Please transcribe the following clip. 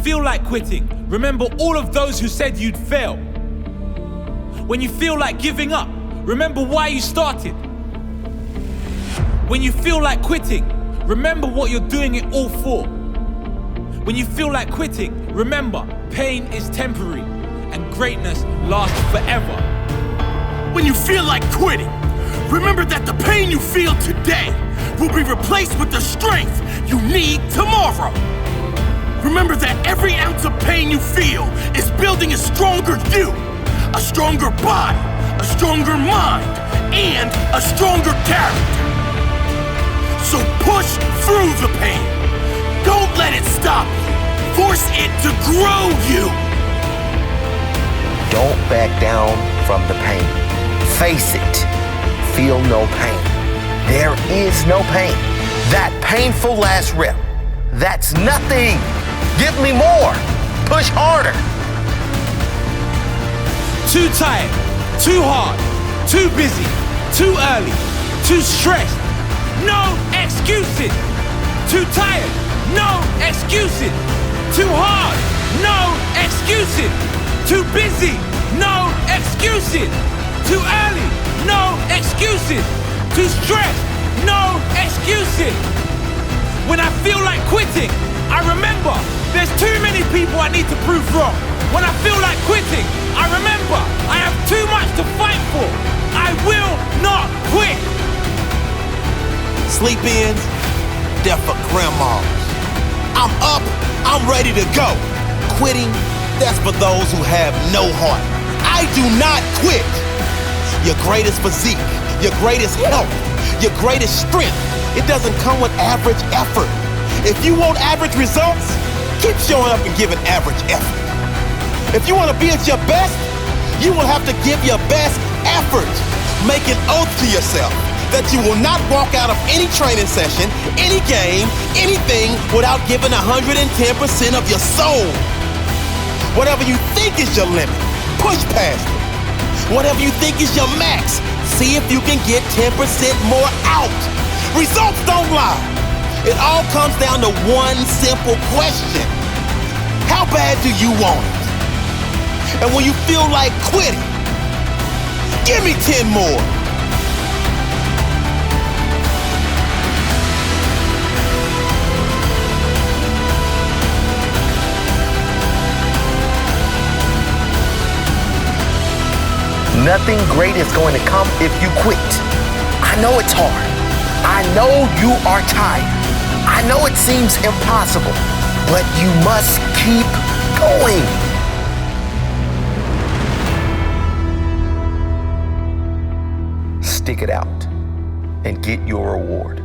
feel like quitting, remember all of those who said you'd fail. When you feel like giving up, remember why you started. When you feel like quitting, remember what you're doing it all for. When you feel like quitting, remember pain is temporary and greatness lasts forever. When you feel like quitting, remember that the pain you feel today will be replaced with the strength you need tomorrow. Remember that every ounce of pain you feel is building a stronger you, a stronger body, a stronger mind, and a stronger character. So push through the pain. Don't let it stop you. Force it to grow you. Don't back down from the pain. Face it. Feel no pain. There is no pain. That painful last rep, that's nothing. Give me more. Push harder. Too tired, too hard, too busy, too early, too stressed. No excuses. Too tired, no excuses. Too hard, no excuses. Too busy, no excuses. Too early, no excuses. Too stressed, no excuses. When I feel like quitting, I remember there's too many people I need to prove wrong. When I feel like quitting, I remember I have too much to fight for. I will not quit. Sleep-ins, they're for grandmas. I'm up, I'm ready to go. Quitting, that's for those who have no heart. I do not quit. Your greatest physique, your greatest health, your greatest strength, it doesn't come with average effort. If you want average results, keep showing up and giving average effort. If you want to be at your best, you will have to give your best effort. Make an oath to yourself that you will not walk out of any training session, any game, anything without giving 110% of your soul. Whatever you think is your limit, push past it. Whatever you think is your max, see if you can get 10% more out. Results don't lie. It all comes down to one simple question. How bad do you want it? And when you feel like quitting, give me 10 more. Nothing great is going to come if you quit. I know it's hard. I know you are tired. I know it seems impossible, but you must keep going. Stick it out and get your reward.